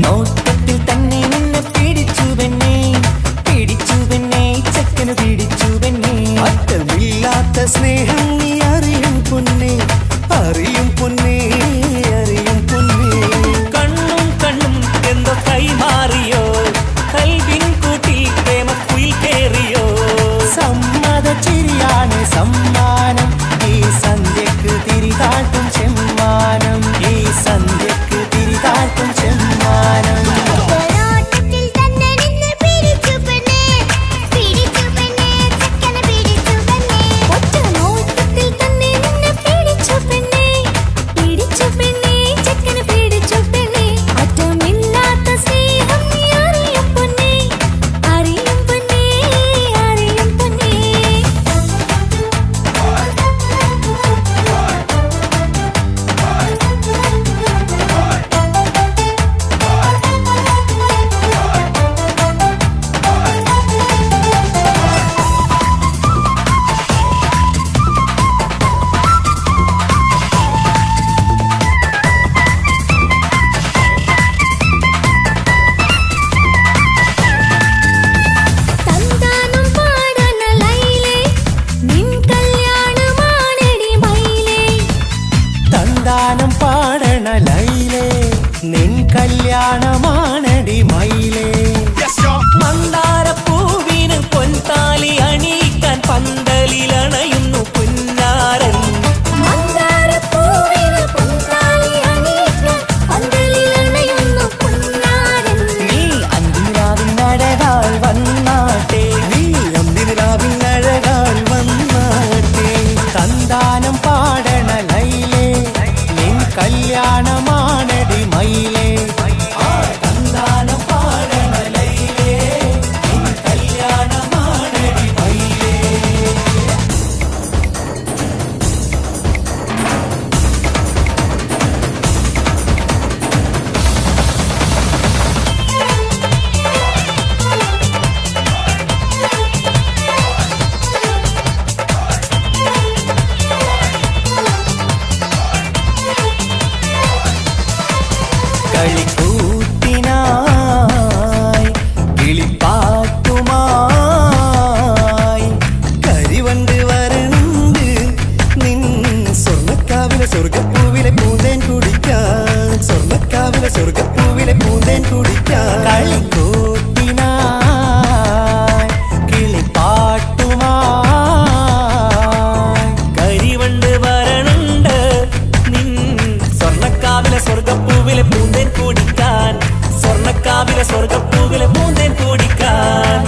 നോട്ടത്തിൽ തന്നെ നിന്നെ പിടിച്ചു പെണ്ണേ, പിടിച്ചു പെണ്ണേ, ചെക്കന് പിടിച്ചു പെണ്ണേ. അറ്റമില്ലാത്ത സ്നേഹം നീ അറിയും പൊന്നേ, അറിയും പൊന്നേ, അറിയും പൊന്നേ. കണ്ണും കണ്ണും എന്തോ കൈമാറിയോ, കൽവിൻ കൂട്ടിൽ പ്രേമക്കുയിൽ കേറിയോ. സമ്മത ചിരിയാണ് സമ്മാനം, ഈ സന്ധ്യക്ക് തിരിതാട്ടും ചെമ്മാനം, ഈ സന്ധ്യക്ക് തിരിതാട്ടും ചെമ്മാനം. തന്താനം പാടണ ലൈലേ, നിൻ കല്യാണമാണടി മയിലേ. മന്ദാരപ്പൂവിന് പൊൻതാലി അണിയിക്കാൻ പന്തലിലണയുന്നു പുന്നാരൻ. നീ അന്തിരാവിനഴകാൽ വന്നാട്ടെ, നീ അന്തിരാവിനഴകാൽ വന്നാട്ടെ. തന്താനം പാടണ ലൈലേ, നിൻ കല്യാണമാണടി മയിലേ. തന്താനം പാടണ ലൈലേ, നിൻ കല്യാണമാണടി മയിലേ. കളിക്കൂത്തിനായി കിളിപ്പാട്ടുമായി കരിവണ്ട് വരണ്ട് നിൻ സ്വർണ്ണക്കാവിലെ സ്വർഗപ്പൂവിലെ പൂന്തേൻ കുടിക്കാൻ, സ്വർണ്ണക്കാവിലെ സ്വർഗപ്പൂവിലെ പൂന്തേൻ കുടിക്കാൻ. കളിക്കൂത്തിനായി കിളിപ്പാട്ടുമായി കരിവണ്ട് വരണുണ്ട് നിൻ സ്വർണ്ണക്കാവിലെ സ്വർഗപ്പൂവിലെ പൂന്തേൻ കുടിക്കാൻ, സ്വർണ്ണക്കാവിലെ സ്വർഗപ്പൂവിലെ പൂന്തേൻ കുടിക്കാൻ.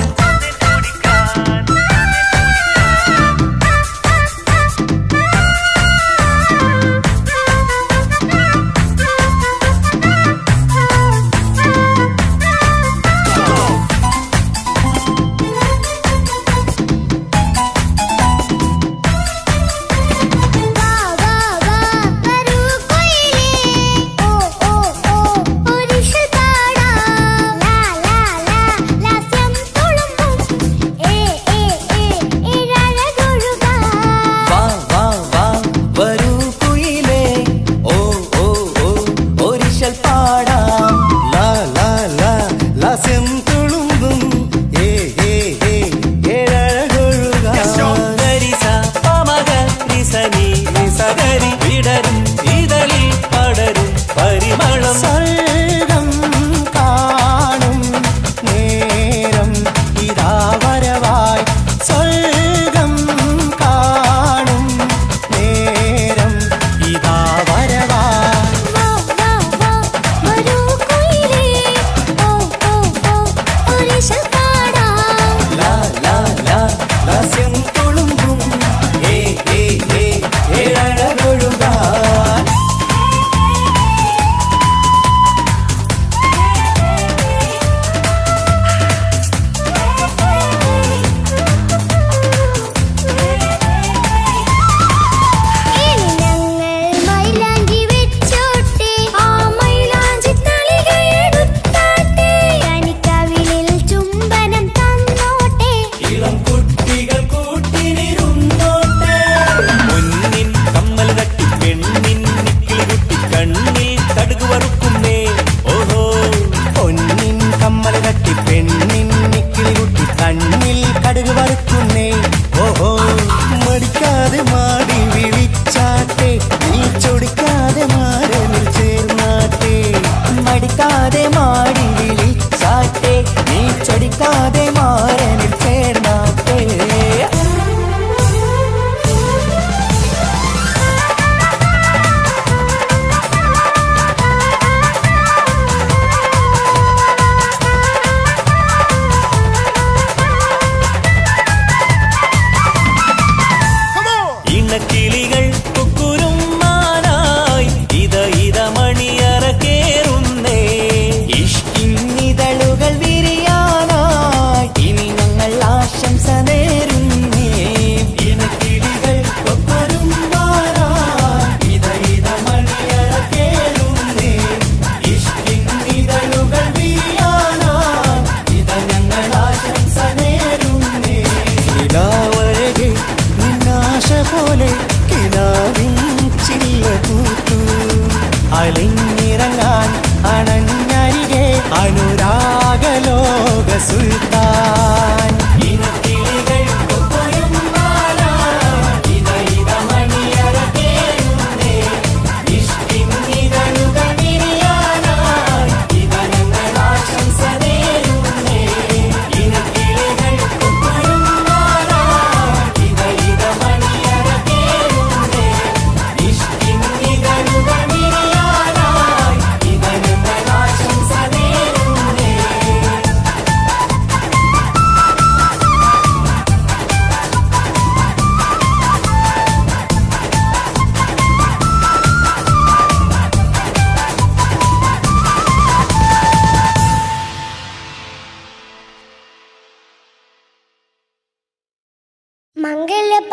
അനുരാഗലോക സുൽത്താൻ.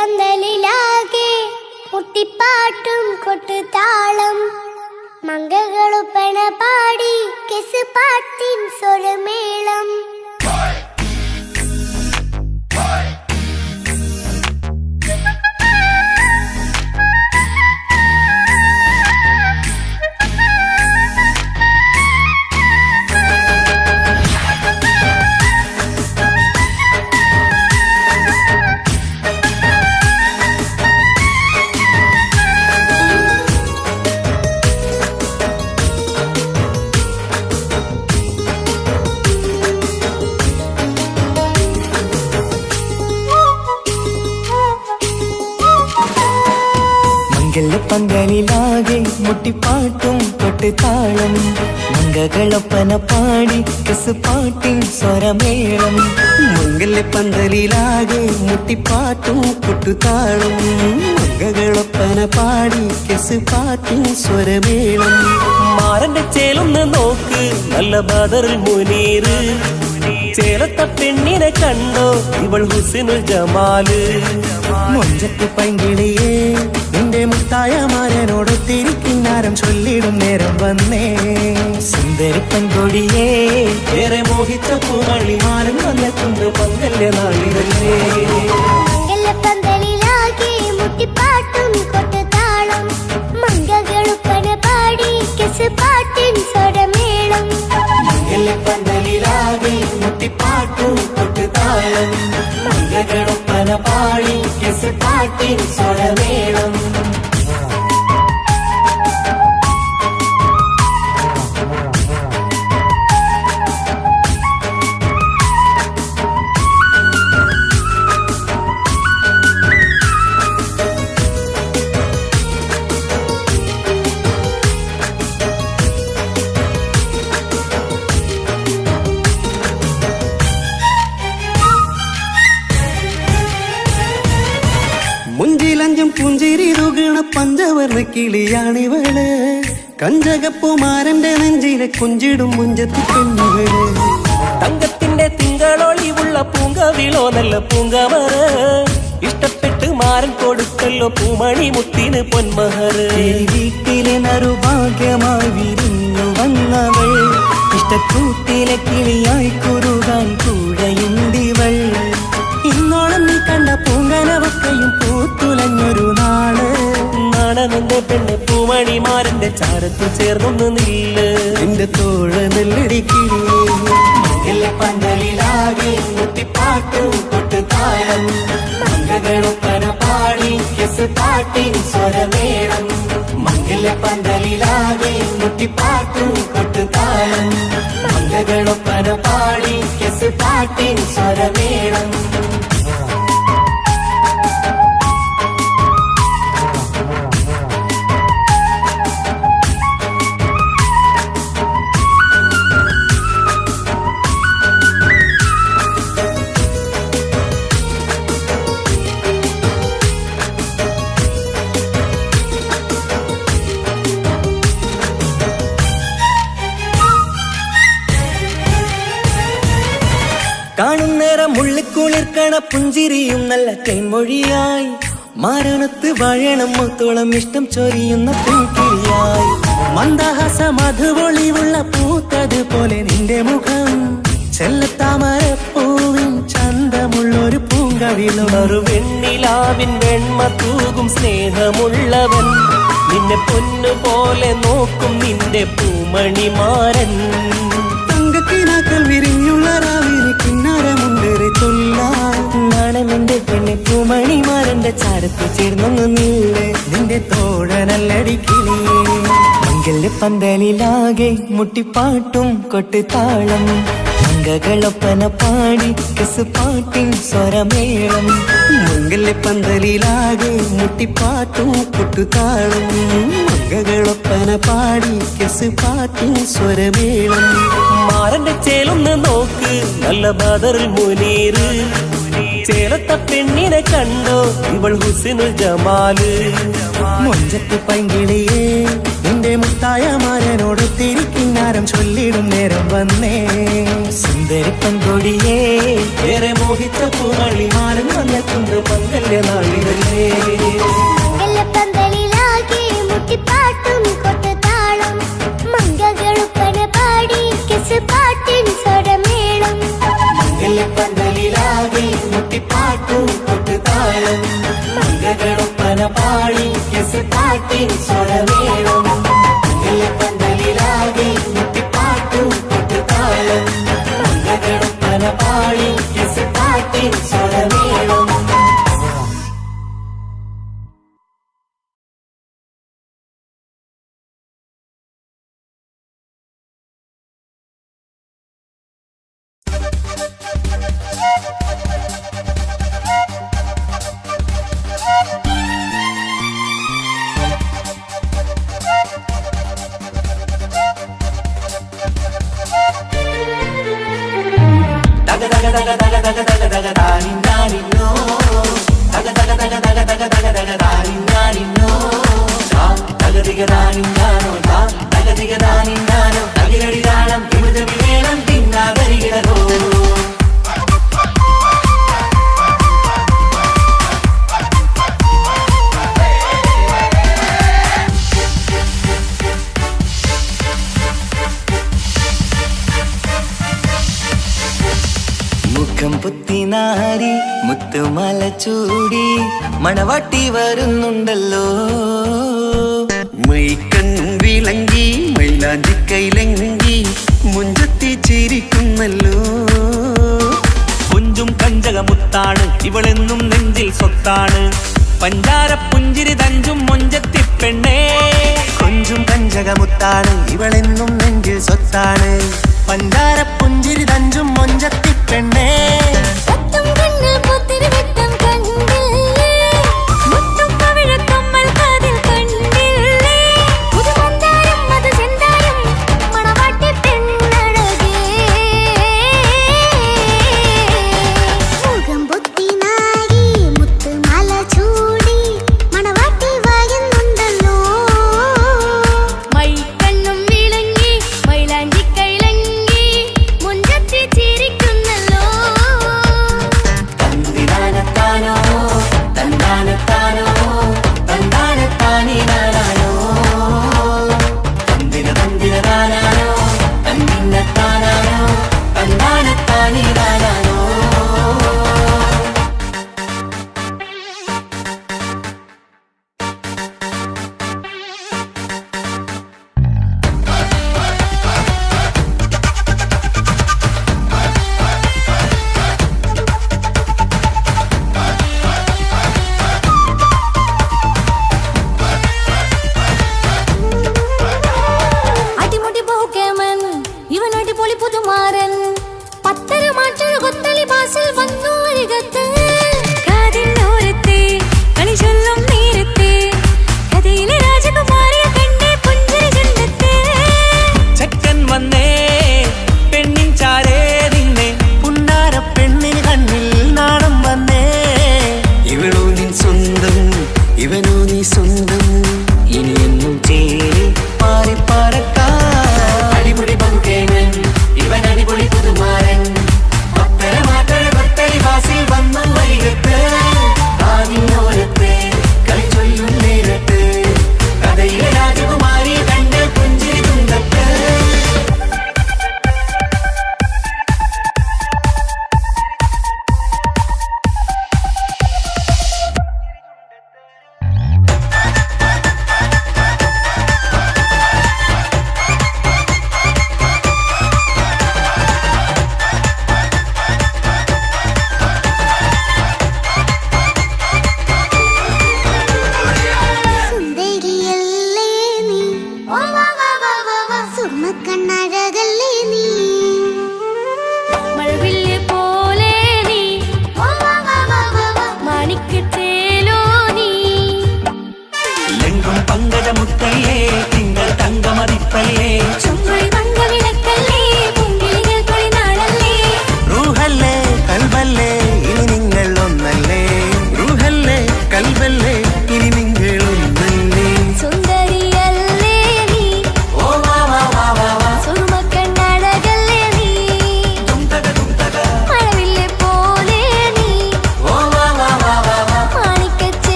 മംഗലപന്തലിലാകെ കുട്ടിപ്പാട്ടും കൊട്ടുതാളം മംഗകളുപ്പണ പാടി കെസ് പാട്ടിൻ സ്വരമേളം പന്തലിലാകെ മുട്ടിപ്പാട്ടും കൊട്ടുതാളം മംഗകളൊപ്പന പാടി കെസ് പാട്ടിൻ സ്വരമേളം. മംഗല്യപ്പന്തലിലാകെ മുട്ടിപ്പാട്ടും കൊട്ടുതാളം മംഗകളൊപ്പന പാടി കെസ് പാട്ടിൻ സ്വരമേളം. മാറന്റെ ചേലൊന്ന് നോക്ക് നല്ല ബദറുൽ മുനീറ് ചേലത്ത പെണ്ണിനെ കണ്ടോ ഇവൾ ഹുസ്നുൽ ജമാല്. മൊഞ്ചത്ത് പൈങ്കിളിയേ നിന്റെ മുത്തായ മാരനോടൊത്തിരിക്കിന്നാരം ചൊല്ലിടും നേരം വന്നേ. സുന്ദരി പെൺകൊടിയേ ഏറെ മോഹിച്ച പൂമണിമാരൻ വന്നെത്തുന്നു മംഗല്യ നാളിതല്ലേ. മംഗലപന്തലിലാകെ മുട്ടിപ്പാട്ടും കൊട്ടുതാളം മംഗകളുപ്പന പാടി കെസ് പാട്ടിൻ സ്വരമേളം. മംഗല്യപ്പന്തലിലാകെ മുട്ടിപ്പാട്ടും കൊട്ടുതാളം മംഗകളൊപ്പന പാടി കെസ് പാട്ടിൻ സ്വരമേളം. മുഞ്ചിലഞ്ചും പുഞ്ചിരി തുകണ പഞ്ചവർണ്ണ കിളിയാണിവള്. കഞ്ചകപ്പുമാരന്റെ നെഞ്ചിലെ കുഞ്ചിടും മുഞ്ചത്തി പെണ്ണുകള്. തങ്കത്തിന്റെ തിങ്കളൊളിവുള്ള പൂങ്കവിളോ നല്ല പൂങ്കമറ് ഇഷ്ടപ്പെട്ട് മാരൻ കൊടുക്കല്ലോ പൂമണി മുത്തിന് പൊന്മഹറ്. വീട്ടിലെ നറുഭാഗ്യമായി വിരിഞ്ഞു വന്നവൾ ഇഷ്ടക്കൂട്ടിലെ കിളിയായി കുറുകാൻ കൂടെയുണ്ടിവൾ. ഇന്നോളം നീ കണ്ട പൂങ്കനവക്കയും പൂത്തുലഞ്ഞൊരു നാള്. നാണമെന്റെ പെണ്ണ് പൂമണിമാരന്റെ ചാരത്തു ചേർന്നൊന്ന് നില്ല്. എന്റെ തോഴ നെല്ലടിക്കിളിയേ മംഗല്യപ്പന്തലിലാകെ മുട്ടിപ്പാട്ടും കൊട്ടുതാളം മംഗകളൊപ്പന പാടി കെസ് പാട്ടിൻ സ്വരമേളം. മംഗല്യപ്പന്തലിലാകെ മുട്ടിപ്പാട്ടും കൊട്ടുതാളം മംഗകളൊപ്പന പാടി കെസ് പാട്ടിൻ സ്വരമേളം. കാണുന്നേരം മുള്ളിക്കുളിർക്കണ പുഞ്ചിരിയും നല്ല കൈമൊഴിയായി മാരണത്ത് വാഴണം മുത്തോളം ഇഷ്ടം ചൊരിയുന്ന പൂക്കിളിയായി. മന്ദഹാസ മധുപൊളിവുള്ള പൂത്തതുപോലെ നിന്റെ മുഖം ചെല്ലത്താമരപ്പൂവിൻ ചന്തമുള്ളൊരു പൂങ്കവിളൊരു വെണ്ണിലാവിൻ വെണ്മ തൂകും സ്നേഹമുള്ളവൻ നിന്നെ പൊന്നുപോലെ നോക്കും നിന്റെ പൂമണിമാരൻ. തങ്ക പന്തലിലാകെ മുട്ടിപ്പാട്ടും കൊട്ടുതാളം മംഗകളൊപ്പന പാടി കെസ് പാട്ടിൻ സ്വരമേളം പന്തലിലാകെ മുട്ടിപ്പാട്ടും കൊട്ടുതാളം മംഗകളൊപ്പന പാടി കെസ് പാട്ടിൻ സ്വരമേളം മാറന്റെ ചേലൊന്ന് നോക്ക് നല്ല ബദറിൽ മുനീറ് ചേലത്ത പെണ്ണിനെ കണ്ടോ ഇവൾ ഹുസ്നുൽ ജമാല് മൊഞ്ചത്ത് പൈങ്കിളിയേ നിന്റെ മുത്തായ മാരനോട് തിരിക്കിന്നാരം ചൊല്ലിടും നേരം വന്നേ സുന്ദരി പൻകൊടിയേ ഏറെ മോഹിച്ച പൂവളി മാരൻ വന്നെത്തുണ്ട് മംഗല്യ നാളിലേ പന്തലിലാകെ മുട്ടിപ്പാട്ടും കൊട്ടുതാളം മംഗകളുപ്പന പാടി കെസ് പാട്ടിൻ സ്വരമേളം പന്തലിലാകെ മുട്ടിപ്പാട്ടും കൊട്ടുതാളം മംഗകളൊപ്പന പാടി കെസ് പാട്ടിൻ സ്വരമേളം പന്തലിലാകെ മുട്ടിപ്പാട്ടും കൊട്ടുതാളം മംഗകളൊപ്പന പാടി കെസ് പാട്ടിൻ സ്വരമേളം മുഖം പുത്തിനാരി മുത്തുമല ചൂടി മണവാട്ടി വരുന്നുണ്ടല്ലോ മൈക്കണ്ണും വിളങ്ങി മൈലാഞ്ചി കൈലങ്കി മുഞ്ചത്തി ചിരിക്കുന്നല്ലോ പുഞ്ചും കഞ്ചകമുത്താണ് ഇവളെന്നും നെഞ്ചിൽ സ്വത്താണ് പഞ്ചാര പുഞ്ചിരി തഞ്ചും മൊഞ്ചത്തി പെണ്ണേ കൊഞ്ചും കഞ്ചകമുത്താണ് ഇവളെന്നും നെഞ്ചിൽ സ്വത്താണ് പഞ്ചാര പുഞ്ചിരി തഞ്ചും മൊഞ്ചത്തി പെണ്ണേ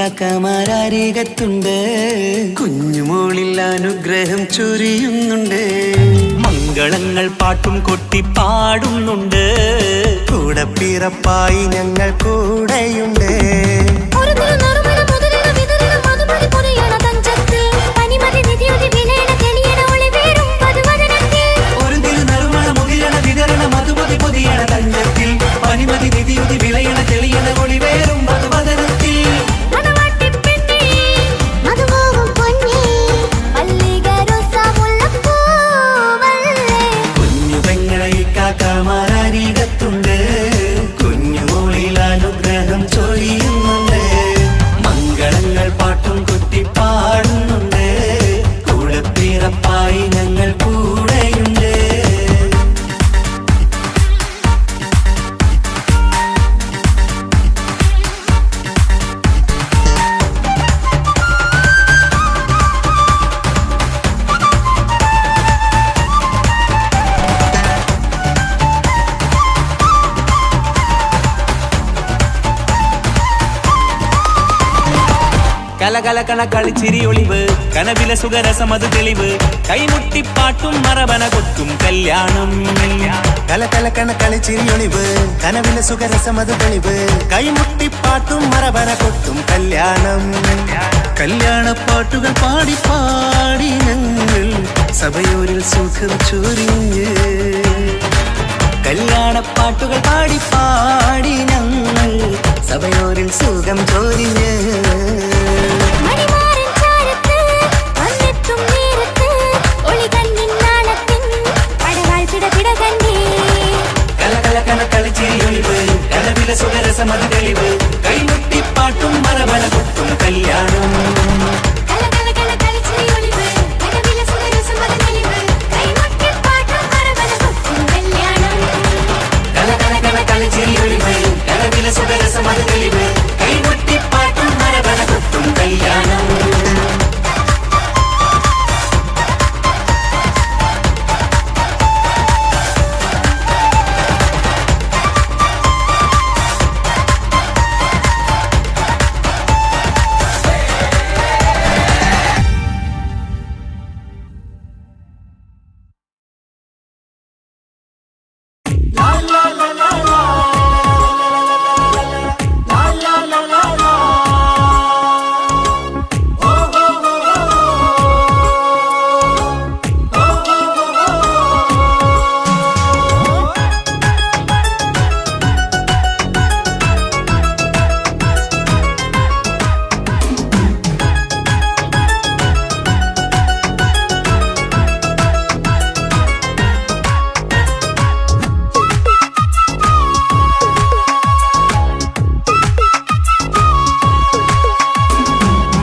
ഇക്കാക്കമാരരികത്തുണ്ട്, കുഞ്ഞുമോളിൽ അനുഗ്രഹം ചൊരിയുന്നുണ്ട്. മംഗളങ്ങൾ പാട്ടും കൊട്ടി പാടുന്നുണ്ട്, കൂടെ പിറപ്പായി ഞങ്ങൾ കൂടെയുണ്ട്. പനിമതി നിധിയുതി വിളയണ തെളിയണ ഒളിവേറും മധുവദനത്തിൽ. കുഞ്ഞു പെങ്ങളെ ഇക്കാക്കമാരരികത്തുണ്ട്, കുഞ്ഞുമോളിൽ അനുഗ്രഹം ചൊരിയുന്നുണ്ട്. മംഗളങ്ങൾ പാട്ടും കുത്തി പാടുന്നുണ്ട്, കൂടെ പിറപ്പായി ഞങ്ങൾ കൂടെയുണ്ട്. കലകലകണ കളിച്ചിരി ഒളിവ്, കനവില സുഖരസമത് തെളിവ്, കൈമുട്ടിപ്പാട്ടും മറവന കൊത്തും കല്യാണം. കലകലകണ കളിച്ചിരി ഒളിവ്, കനവില സുഖരസമത് തെളിവ്, കൈമുട്ടിപ്പാട്ടും മറവന കൊത്തും കല്യാണം. കല്യാണപ്പാട്ടുകൾ പാടി പാടി ഞങ്ങൾ സഭയൂരിൽ സുഖം ചൊരിഞ്ഞ്. കല്യാണപ്പാട്ടുകൾ പാടി പാടി ഞങ്ങൾ സഭയോരിൽ സുഖം ചൊരിഞ്ഞ്. സുഖരസമത് തെളിവ്, കൈമുട്ടിപ്പാട്ടും മറവന കൊത്തും കല്യാണം. സുഖരസമത് തെളിവ്, കൈമുട്ടിപ്പാട്ടും മറവന കൊത്തും കല്യാണം.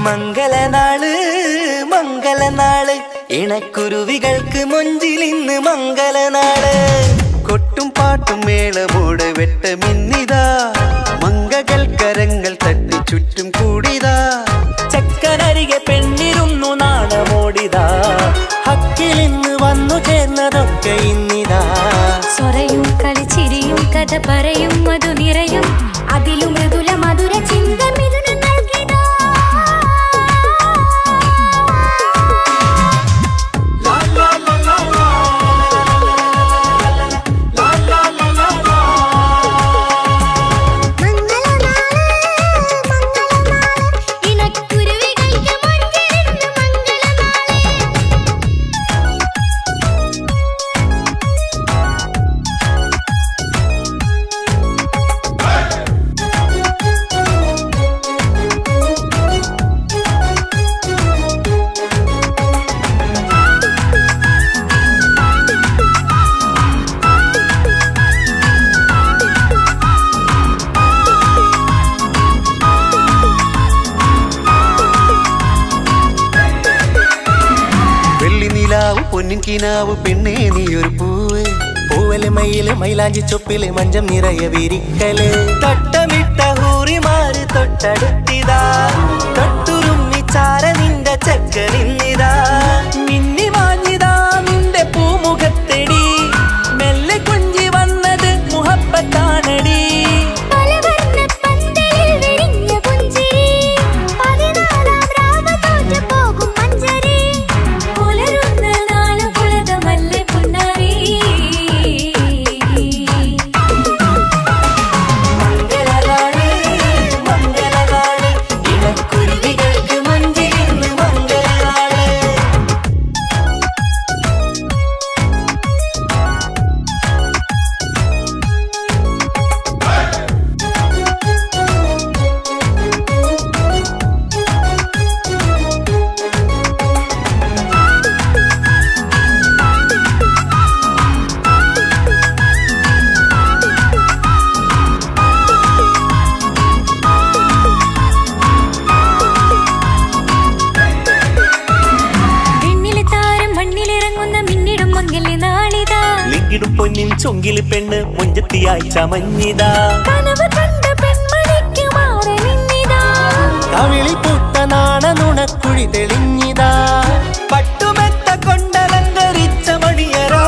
മംഗളനാള് മംഗളനാള്, ഇണക്കുരുവികൾക്ക് മൊഞ്ചിലിന്ന് മംഗളനാള്. കൊട്ടും പാട്ടും മേളമോട് വെട്ടമിന്നിതാ, മംഗകൾ കരങ്ങൾ തട്ടി ചുറ്റും കൂടിതാ. ചക്കനരികെ പെണ്ണിരുന്നു നാണമോടിതാ, ഹക്കിലിന്ന് വന്നു ചേർന്നതൊക്കെ ഇന്നിതാ. സ്വരയും കളിച്ചിരിയും കഥ പറയും മധു നിറയും, അതിലും മൃദുല മധുര ചിന്ത മിഥുന നൽകിതാ. പൊന്നിൻ കിനാവ് പെണ്ണേ നീയൊരു പൂവ്, പൂവല് മയില് മൈലാഞ്ചി ചൊപ്പില് മഞ്ചം നിറയെ വിരിക്കല്. തട്ടമിട്ട ഹൂറിമാര് തൊട്ടടുത്തിതാ, തൊട്ടുരുമ്മി ചാര നിന്റെ ചക്കനിന്നിതാ. മിന്നി മാഞ്ഞിതാ നിന്റെ പൂമുഖത്തെടി, മെല്ലെ കൊഞ്ചി വന്നത് മുഹബത്താണടി. ചമഞ്ഞിതാ കനവ് കണ്ട പെൺമണിക്ക് മാറനിന്നിതാ കവിളിൽ പൂത്ത നാണ നുണക്കുഴി തെളിഞ്ഞിതാ പട്ടുമെത്ത കൊണ്ടലങ്കരിച്ച മണിയറോ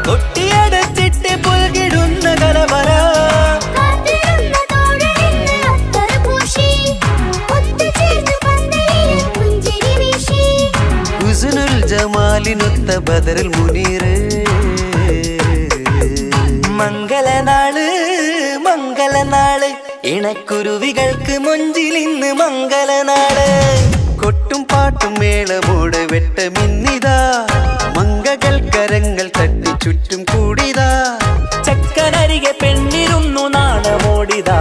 കൊട്ടിയടച്ചിട്ട് പുൽകിടുന്ന കലവറ ഹുസ്നുൽ ജമാലിനൊത്ത ബദറുൽ മുനീറ് മംഗളനാള് മംഗളനാള് ഇണക്കുരുവികൾക്ക് മൊഞ്ചിലിന്ന് മംഗളനാള് കൊട്ടും പാട്ടും മേളമോട് വെട്ടമിന്നിതാ മംഗകൾ കരങ്ങൾ തട്ടി ചുറ്റും കൂടിതാ ചക്കനരികെ പെണ്ണിരുന്നു നാണമോടിതാ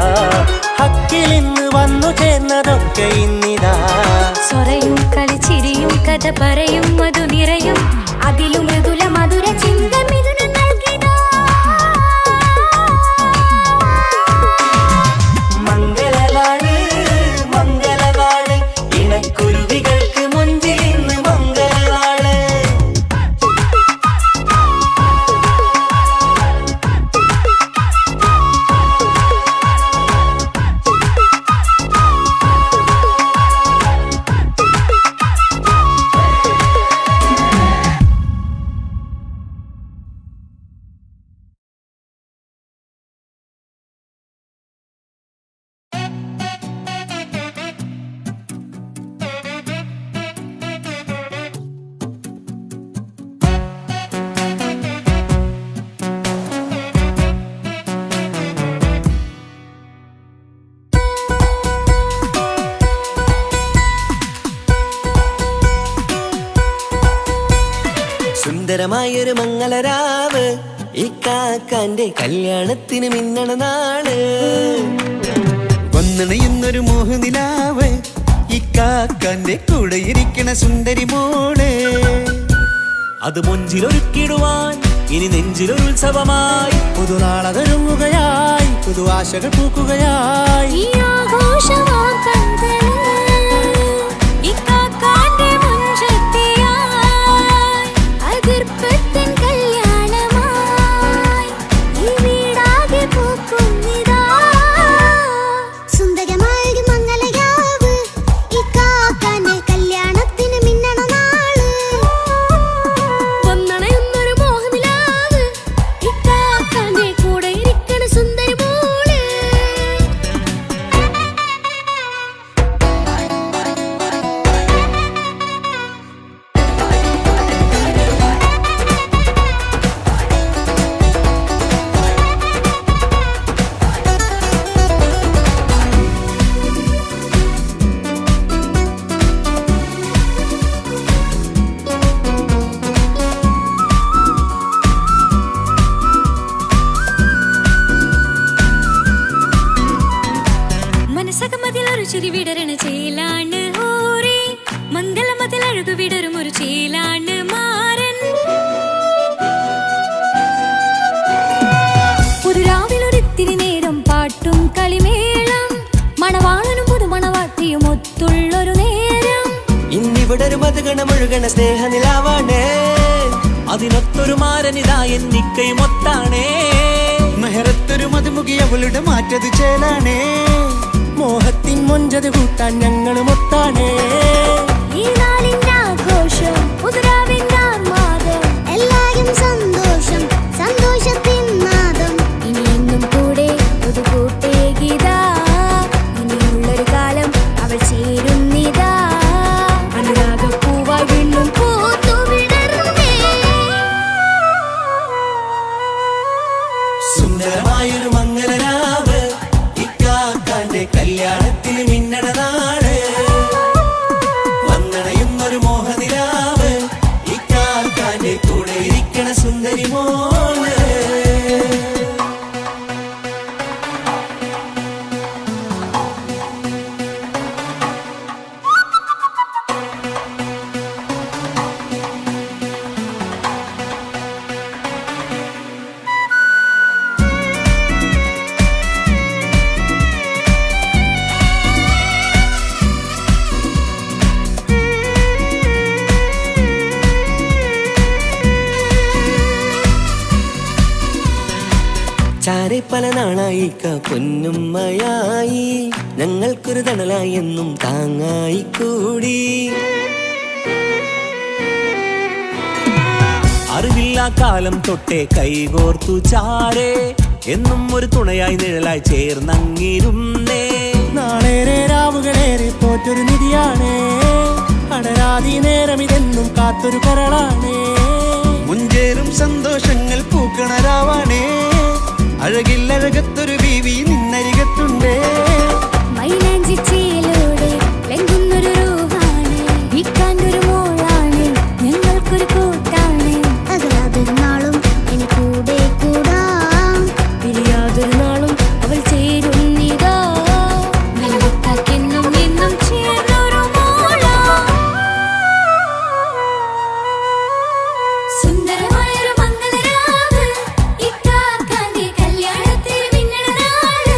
ഹക്കിലിന്ന് വന്നു ചേർന്നതൊക്കെ ഇന്നിതാ സ്വരയും കളിച്ചിരിയും കഥ പറയും മധു നിറയും അതിലും മൃദുല മധുര ചിന്ത മിഥുന നൽകിതാ മംഗളനാള് മംഗളനാള് ഇണക്കുരുവികൾക്ക് മുഞ്ചിലിന്ന് മംഗളനാള് സുന്ദരമായൊരു മംഗളരാവ് ഇക്കാക്കാന്റെ കല്യാണത്തിന് മിന്നണ നാള് വന്നണയുന്നൊരു മോഹനിലാവ് ഇക്കാക്കാന്റെ കൂടെ ഇരിക്കണ സുന്ദരി മോള് അത് മൊഞ്ചിലൊരുക്കിടുവാൻ ഇനി നെഞ്ചിലൊരു ഉത്സവമായി പുതുനാളതൊരുങ്ങുകയായി പുതു ആശകൾ പൂക്കുകയായി ഈ ആഘോഷമാം കൺകള് ഇക്കാക്കാന്റെ മുൻചെത്തിയായി അതിർപ്പത്തിൻ കല്യാണമായി ഈ വീടാകെ പൂക്കുന്നിതാ സുന്ദരമായൊരു മംഗളരാവ് ഇക്കാക്കാന്റെ കല്യാണത്തിന് മിന്നണ നാള് വന്നണയുന്നൊരു മോഹനിലാവ് ഇക്കാക്കാന്റെ കൂടെ ഇരിക്കണ സുന്ദരി മോള് മനസകമതിലൊരു ചിരി വിടരണ ചേലാണ് ഹോറി മംഗളമതിൽ അഴകു വിടരും ഒരു ചേലാണ് മാരൻ പുതുരാവിലൊരിത്തിരി നേരം പാട്ടും കളിമേളം മണവാളനും പുതുമണവാട്ടിയും ഒത്തുള്ളൊരു നേരം ഇന്നിവിടെ ഒരു മധുഗണമൊഴുകണ സ്നേഹനിലാവാണ് അതിനൊത്തൊരു മാരനിതാ എന്നിക്കൈ മൊത്താണേ മെഹറത്തൊരു മധുമുഖി അവളുടെ മാറ്റത് ചേലാണേ മോഹത്തിൻ മൊഞ്ചത് കൂട്ടാൻ ഞങ്ങളും ഒത്താണേ ഈ നാളിന്റെ ആഘോഷം പുതുരാവിന്റെ ആർമാദം എല്ലാരും സന്തോഷം സന്തോഷത്തിൻ നാദം ഇനി എന്നും കൂടെ പുതുകൂട്ടേ ഗീതാ ഇനിയുള്ളൊരു കാലം അവൾ ചേരുന്നിതാ അനുരാഗപ്പൂവായി വീണ്ടും പൂത്തു വിടരുന്നേ സുന്ദരമായൊരു മംഗളരാവ് ഇക്കാക്കാന്റെ കല്യാണത്തിന് മിന്നണ നാള് ഏറെ പല നാളായി പൊന്നുമ്മയായി ഞങ്ങൾക്കൊരു തണലായി എന്നും താങ്ങായി കൂടി. അറിവില്ല കാലം തൊട്ടേ കൈകോർത്തു ചാരേ എന്നും ഒരു തുണയായി നിഴലായി ചേർന്നങ്ങിരുന്നേ. നാളേറെ രാവുകളേറെ പോറ്റൊരു നിധിയാണേ, അടരാതി നേരം ഇതെന്നും കാത്തൊരു കരളാണേ. മുഞ്ചേറും സന്തോഷങ്ങൾ പൂക്കണരാവാണേ, അഴകില്ലഴകത്തൊരു ബീവി നിന്നരികത്തുണ്ടേ. മൈലാഞ്ചിച്ചേലോടെ ലംഘുന്നൊരു റൂഹാണ്, വിക്കാണ്ടൊരു മോളാണ്, ഞങ്ങൾക്കൊരു കൂട്ടാണ്. അകലാതൊരു നാളും ഇനി കൂടെ കൂടാം, പിരിയാതൊരു നാളും അവൾ ചേരുന്നിതാ. നൽകുക്കാക്കെന്നും എന്നും ചേർന്നൊരു മോളാ. സുന്ദരമായൊരു മംഗളരാവ്, ഇക്കാക്കാന്റെ കല്യാണത്തിൽ മിന്നണ നാള്.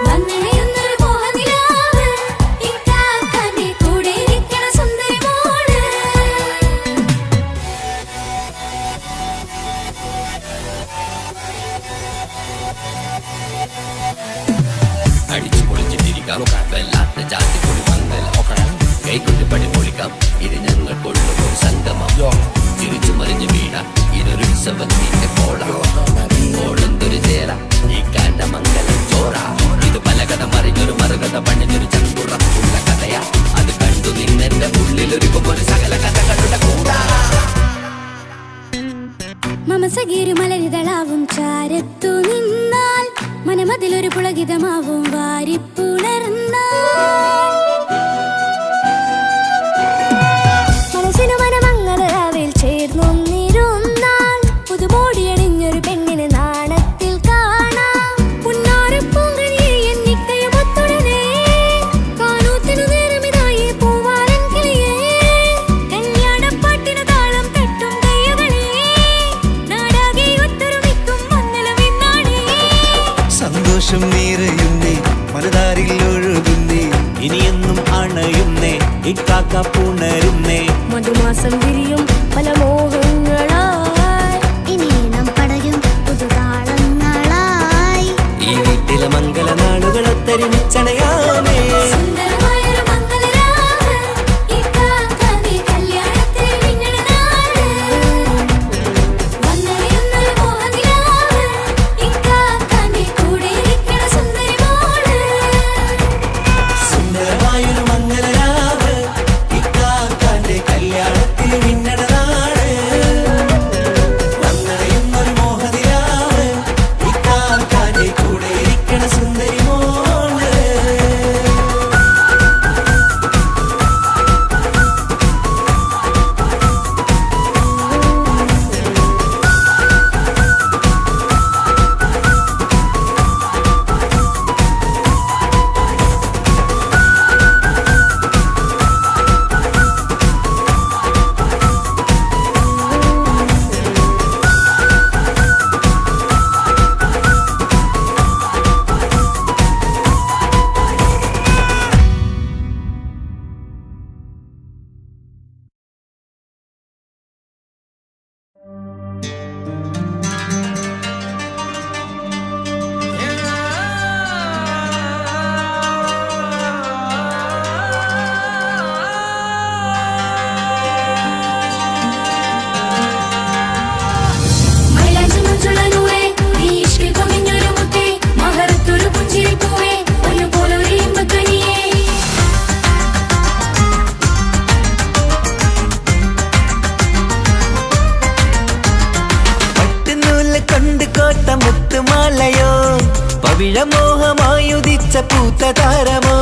വന്നണയുന്നൊരു മോഹനിലാവ്, ഇക്കാക്കാന്റെ കൂടെ ഇരിക്കണ സുന്ദരി മോള്. അടിച്ചു പൊളിച്ചിട്ടിരിക്കാം വല്ലാത്ത ജാതി പൊളി മംഗലം, കൈകൊണ്ട് പടി പൊളിക്കാം ഇത് ഞങ്ങൾ കൊള്ളും ഒരു സംഗമം. തിരിച്ചു മറിഞ്ഞു വീണ ഇതൊരു ഉത്സവത്തിന്റെ കോളന്തൊരു ചേര ഈ കാണ്ട മംഗലം ചോറ. ഇത് പലകഥ മറിഞ്ഞൊരു മറുകഥ പണിഞ്ഞൊരു ചങ്കുറപ്പുള്ള കഥയാ, അത് കണ്ടു നിന്നെന്റെ ഉള്ളിലൊരുക്കും ഒരു സകല കഥകളുടെ കൂടാ. മമസഗീരു മലരിതളാവും ചാരത്തു നിന്നാൽ, മനമതിലൊരു പുളകിതമാവും വാരിപ്പുണർന്നാൽ. മനസ്സിനു മനമങ്ങലരാവിൽ ചേർന്നൊന്നിരുന്നാൽ, പുതുമോടിയണിഞ്ഞൊരു പെണ്ണിന് നാണത്തിൽ കാണാം. പുന്നാരപ്പൂങ്കനിയെ എന്നിക്കയുമൊത്തുടനെ, കാനൂത്തിനു നേരമിതായി പൂവാലൻ കിളിയേ. കല്യാണപ്പാട്ടിനു താളം തട്ടും കയ്യുകളെ, നാടാകെ ഒത്തൊരുമിക്കും മംഗളമെന്നാണേ. സന്തോഷം നിറയുന്നേ, മനതാരിൽ ഒഴുകുന്നേ, ഇനിയെന്നും അണയുന്നേ ഇക്കാക്ക പുണരുന്നേ. മധുമാസം വിരിയും പല മോഹങ്ങളായി, ഇനിയും പടരും പുതുതാളങ്ങളായി. ഈ വീട്ടിലെ മംഗള നാളുകൾ ഒത്തൊരുമിച്ചണയാമേ. സുന്ദരമായൊരു മംഗളരാവ്, ഇക്കാക്കാന്റെ കല്യാണത്തിൽ മിന്നണ നാള്. വന്നണയുന്നൊരു മോഹനിലാവ്, ഇക്കാക്കാന്റെ കൂടെ ഇരിക്കണ സുന്ദരി മോള്. സുന്ദരമായൊരു മംഗളരാവ്, ഇക്കാക്കാന്റെ കല്യാണത്തിൽ മിന്നണ നാള്. വന്നണയുന്നൊരു മോഹനിലാവ്, ഇക്കാക്കാന്റെ കൂടെ ഇരിക്കണ സുന്ദരി മോള്. മൈലാഞ്ചി മുഞ്ചുള്ള നൂറേ, നീ ഇഷ്കിൽ പൊതിഞ്ഞൊരു മുത്തേ, മഹറത്തൊരു പുഞ്ചിരിപ്പൂവേ, പൊന്നുപോലൊരു ഇമ്പക്കനിയേ. പട്ടുനൂല് കൊണ്ട് കോട്ട മുത്തുമാലയോ, പവിഴമോഹമായുദിച്ച പൂത്ത താരമോ.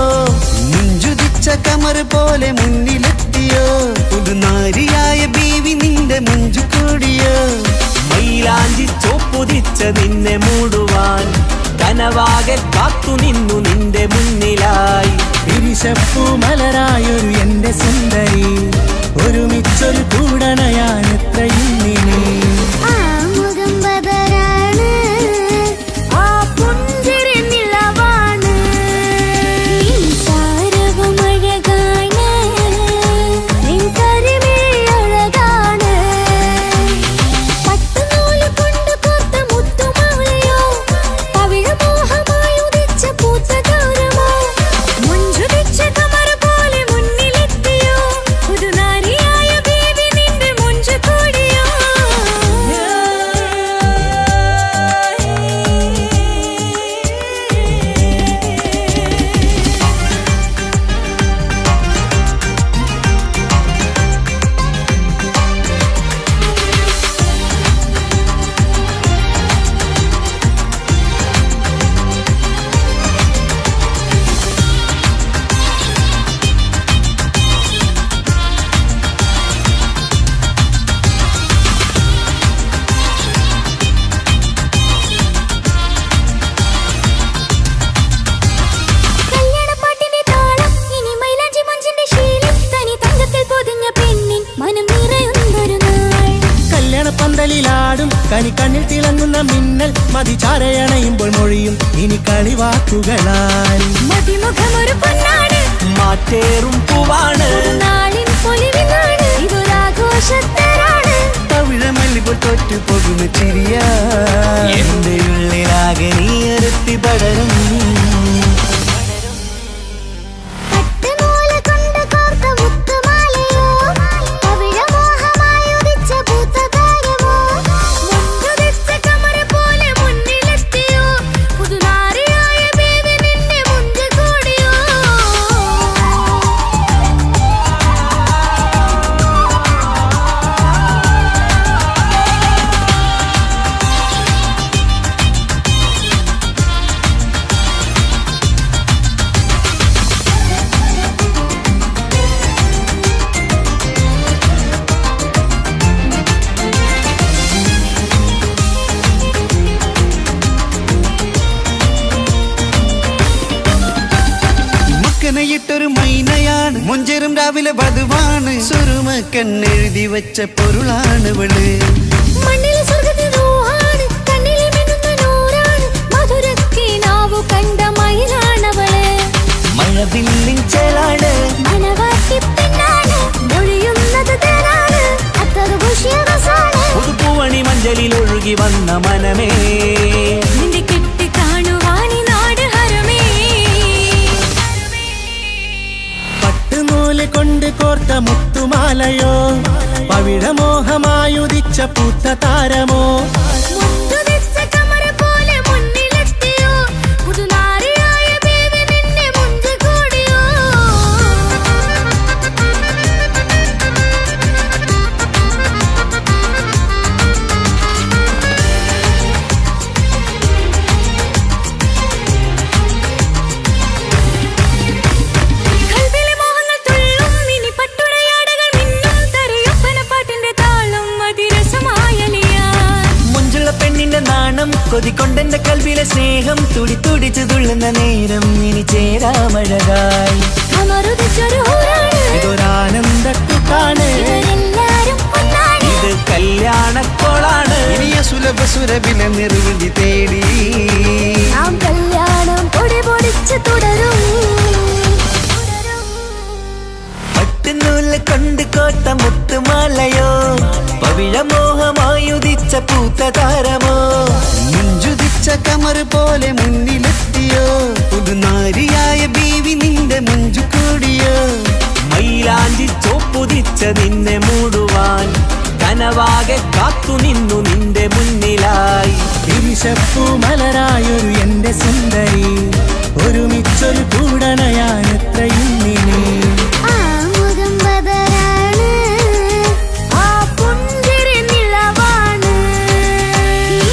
മുഞ്ചുതിച്ച കമർ പോലെ മുന്നിലെത്തിയോ, പുതുനാരിയായ ബീവി നിന്റെ മുഞ്ചു കൂടിയോ. മൈലാഞ്ചി ചോപ്പുതിച്ച നിന്നെ മൂടുവാൻ, കനവാകെ കാത്തു നിന്നു നിന്റെ മുന്നിലായി. വിരിശപ്പൂ മലരായൊരു എന്റെ സുന്ദരി, ഒരുമിച്ചൊരു കൂടണയാൻ എത്രയും നീ. ആ മുഖം ബദരാണ്, ആ പുഞ്ചിരി നിലവാണ്, നിൻ സാരവും അഴകാണ്, നിൻ കരിമിഴി അഴകാണ്. പട്ടുനൂല് കൊണ്ട് കോർത്ത മുത്തുമാലയോ, ഇനി കണ്ണിൽ തിളങ്ങുന്ന മിന്നൽ മതിചാരയണയുമ്പോൾ മൊഴിയും ഇനി കളിവാക്കുകളാൽ. മതിമുഖമൊരു പൊന്നാണ്, മാറ്റേറും പൂവാണ്, നാളിൻ പൊലിവിനാണ്, ഇതൊരാഘോഷത്തരാണ്. തവിഴമല്ലിപ്പോൾ തോറ്റു പോകുന്ന ചിരിയ എന്റെ ഉള്ളിലാകെ നീ അരത്തി പടരും. ൊരു മൈനയാണ്, മൊഞ്ചേറും രാവിലെ വധുവാണ്, സുറുമക്കണ്ണെഴുതി വെച്ച പൊരുളാണ് ഇവള്. മണ്ണിലെ സ്വർഗ്ഗത്തിനൂഹാണ്, കണ്ണിലെ മിന്നുന്ന നൂറാണ്, മധുരക്കിനാവു കണ്ട മയിലാണവള്. മഴവില്ലിൻ ചേലാണ്, മണവാട്ടി പെണ്ണാണ്, മൊഴിയുന്നത് തേനാണ്, അത്തറ് ഭുഷ്യരസാണ്. പുതുപ്പൂവണി മഞ്ചലിൽ ഒഴുകി വന്ന മനമേ, നിന്റെ കെട്ടി കാണുവാനി നാട് ഹരമേ. പട്ടുനൂല് കൊണ്ട് കോർത്ത മുത്തുമാലയോ, പവിഴമോഹമായുദിച്ച പൂത്ത താരമോ, മുത്തുതിച്ച കമറ് പോലെ മുന്നിലെത്തിയോ, പുതുനാരിയായ ബേബി നിന്റെ മുഞ്ച് കൂടിയോ. കൽവിലെ മോഹങ്ങൾ തുള്ളും, ഇനി പട്ടുടയാടകൾ മിന്നും, തരയൊപ്പനപ്പാട്ടിന്റെ താളം അതിരസമായലിയാൻ. മുഞ്ചുള്ള പെണ്ണിന്റെ നാണം കൊതിക്കൊണ്ടെന്റെ കൽവിലെ സ്നേഹം തുടിതുടിച്ചു തുള്ളുന്ന നേരം ഇനി ചേരാമഴകായി. കമറുദിച്ചൊരു ഹൂറാണ്, ഇതൊരാനന്ദക്കുട്ടാണ്, ഇവരെല്ലാരും ഒന്നാണ്. ഇത് കല്യാണക്കോളാണ്. ഇനിയ സുലഭ സുരഭില നിർവൃതി തേടി നാം കല്യാണം പൊടി പൊടിച്ച് തുടരും. പട്ടുനൂല് കൊണ്ട് കോട്ട മുത്തുമാലയോ, പവിഴമോഹമായുദിച്ച പൂത്ത താരമോ, മുഞ്ചുതിച്ച കമറ് പോലെ മുന്നിലെത്തിയോ, പുതുനാരിയായ ബീവി നിന്റെ മുഞ്ചു കൂടിയോ. മൈലാഞ്ചി ചോപ്പുതിച്ച നിന്നെ മൂടുവാൻ കനവാകെ കാത്തു നിന്നു നിന്റെ മുന്നിലായി. വിശപ്പു മലരായൊരു എന്റെ സുന്ദരി, ഒരുമിച്ചൊരു കൂടണയാൻ എത്രയും നീ. ആ മുഖം ബദറാണ്, ആ പുഞ്ചിരി നിലവാണ്,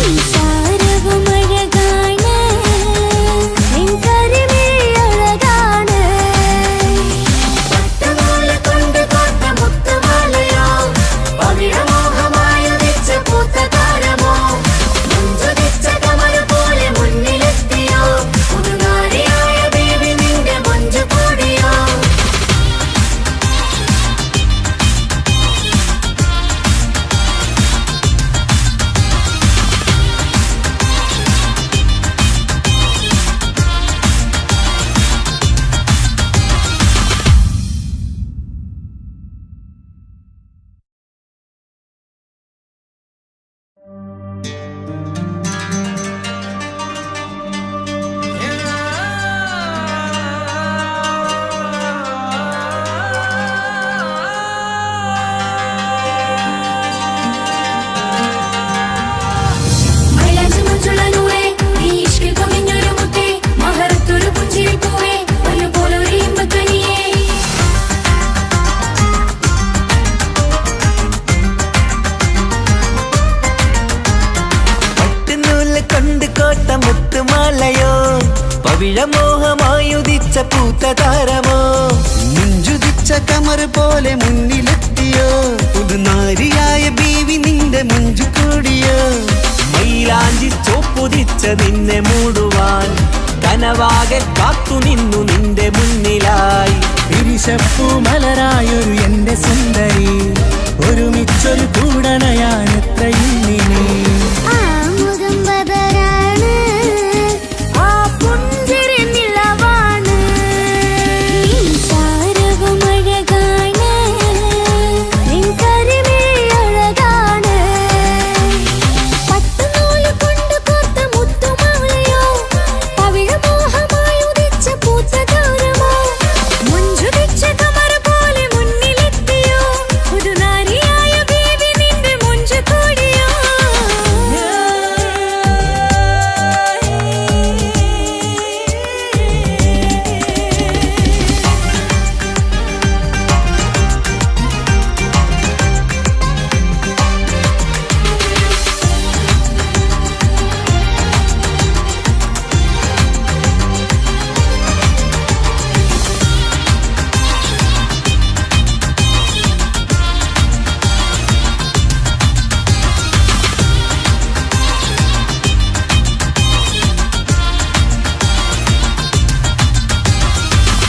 ഈ സാരവും അഴകാണ്, നിൻ കരിമിഴി അഴകാണ്. പട്ടുനൂല് കൊണ്ട് കോർത്ത മുത്തുമാലയോ, പവിഴമോഹമായുദിച്ച പൂത്ത താരമോ, മുഞ്ചുതിച്ച കമറ് പോലെ മുന്നിലെത്തിയോ, പുതുനാരിയായ ബേബി നിന്റെ മുഞ്ച് കൂടിയോ. മൈലാഞ്ചി മുഞ്ചുള്ള നൂറേ, നീ ഇഷ്കിൽ പൊതിഞ്ഞൊരു മുത്തേ, മഹറത്തൊരു പുഞ്ചിരി പൂവേ, പൊന്നുപോലൊരു ഇമ്പക്കനിയേ. പട്ടുനൂല് കൊണ്ട് കോട്ട മുത്തുമാലയോ, പവിഴമോഹമായുദിച്ച പൂത്ത താരമോ, മുഞ്ചുതിച്ച കമറ് പോലെ മുന്നിലെത്തിയോ, പുതുനാരിയായ ബീവി നിന്റെ മുഞ്ചു കൂടിയോ. മൈലാഞ്ചി ചോപ്പുതിച്ച നിന്നെ മൂടുവാൻ കനവാകെ കാത്തു നിന്നു നിന്റെ മുന്നിലായി. വിശപ്പു മലരായൊരു എന്റെ സുന്ദരി, ഒരുമിച്ചൊരു കൂടണയാൻ എത്രയും നിന്നെ ആ മുഖം ബദരാണ്, ആ പുഞ്ചിരി നിലവാണ്, നീ സാരവും അഴകാണ്, നിൻ കരിമിഴി അഴകാണ്. പട്ടുനൂല് കൊണ്ട് കോർത്ത മുത്തുമാലയോ, പവിഴമോഹമായി ഉദിച്ച പൂത്തതാരമോ, മുഞ്ചുതിച്ച കമർ പോലെ മുന്നിലെത്തിയോ, പുതുനാരിയായ ബേബി നിന്റെ മുഞ്ചു കൂടിയോ.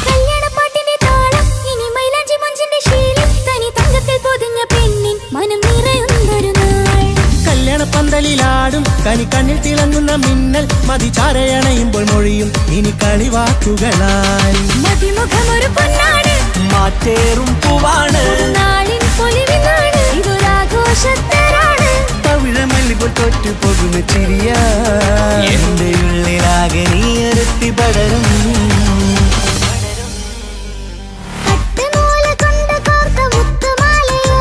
കല്യാണപ്പാട്ടിന്റെ താളം, ഇനി മൈലാഞ്ചി മഞ്ചിന്റെ ശീലം, തനി തങ്കത്തിൽ പൊതിഞ്ഞ പെണ്ണിൻ മനം നിറയുന്നൊരു നാൾ. കല്യാണപ്പന്തലിലാടും കനി കണ്ണിൽ തിളങ്ങുന്ന മിന്നൽ മതിചാരയണയുമ്പോൾ മൊഴിയും ഇനി കളിവാക്കുകളായി മതിമുഖമൊരു പൊന്നാണ്, മാറ്റേറും പൂവാണ്, നാളിൻ പൊലിവിനാണ്, ഇതൊരാഘോഷത്തരാണ്. പവിഴമല്ലിപ്പോൾ തോറ്റു പോകുന്ന ചിരിയ എന്റെ ഉള്ളിലാകെ നീ അരുത്തി പടരും. പട്ടുനൂല് കൊണ്ട് കോർത്ത മുത്തുമാലയോ,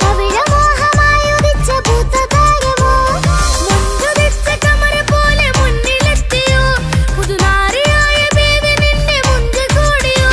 പവിഴമോഹമായി ഉദിച്ച പൂത്തതാരമോ, മുഞ്ചുതിച്ച കമർ പോലെ മുന്നിലെത്തിയോ, പുതുനാരിയായ ബേബി നിന്റെ മുഞ്ചു കൂടിയോ.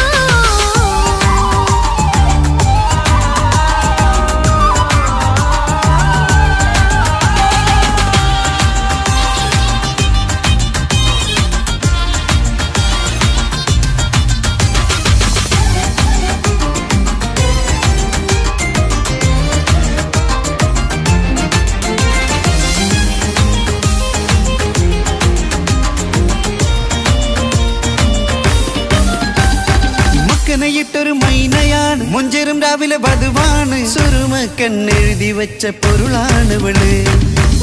മക്കനയിട്ടൊരു മൈനയാണ്, മുഞ്ചേറും രാവിലെ വധുവാണ്, സുറുമക്കണ്ണെഴുതി വെച്ച പൊരുളാണിവള്.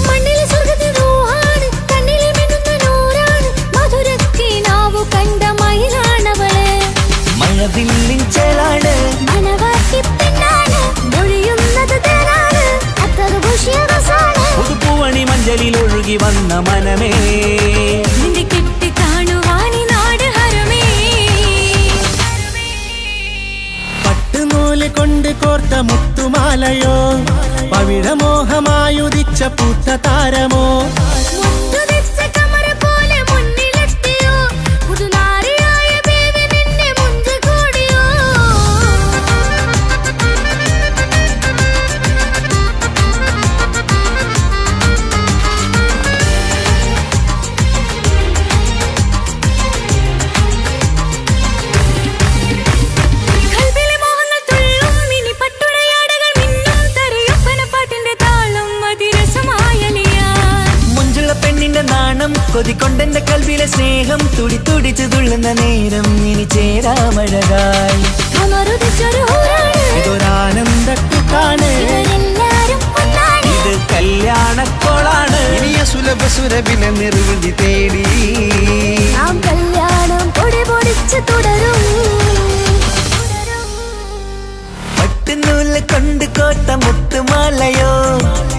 മണ്ണിലെ സ്വർഗ്ഗത്തിൽ റൂഹാണ്, കണ്ണിലെ മിന്നുന്ന നൂറാണ്, മധുരക്കിനാവു കണ്ട മയിലാണവള്. മഴവില്ലിൻ ചേലാണ്, മനവാട്ടി പെണ്ണാണ്, മൊഴിയുന്നത് തേനാണ്, അത്തറ് പൂശിയ റസാണ്. പുതുപ്പൂവണി മഞ്ചലിൽ ഒഴുകി വന്ന മനമേ, നിന്റെ കെട്ടി കാണുവാനി നാട് ഹരമേ. പട്ടുനൂല് കൊണ്ട് കോർത്ത മുത്തുമാലയോ, പവിഴമോഹമായുദിച്ച പൂത്ത താരമോ, മുഞ്ചുതിച്ച കമർ പോലെ മുന്നിലെത്തിയോ, പുതുനാരിയായ ബേബി നിന്റെ മുഞ്ചു കൂടിയോ. കൽബിലെ മോഹങ്ങൾ തുള്ളും, ഇനി പട്ടുടയാടകൾ മിന്നും, തരയൊപ്പനപ്പാട്ടിന്റെ താളം അതിരസമായലിയാൻ. മുഞ്ചുള്ള പെണ്ണിന്റെ നാണം കൊതിക്കൊണ്ടെന്റെ കൽവിലെ സ്നേഹം തുടി തുടിച്ചു തുള്ളുന്ന നേരം ഇനി ചേരാമഴകായി കമറുദിച്ചൊരു ഹൂറാണ്, ഇതൊരാനന്ദക്കുട്ടാണ് ഇവരെല്ലാരും ഒന്നാണ്. ഇത് കല്യാണക്കോളാണ്. ഇനിയ സുലഭ സുരഭില നിർവൃതി തേടി നാം കല്യാണം പൊടി പൊടിച്ച് തുടരും. പട്ടുനൂല് കൊണ്ട് കോർത്ത മുത്തുമാലയോ,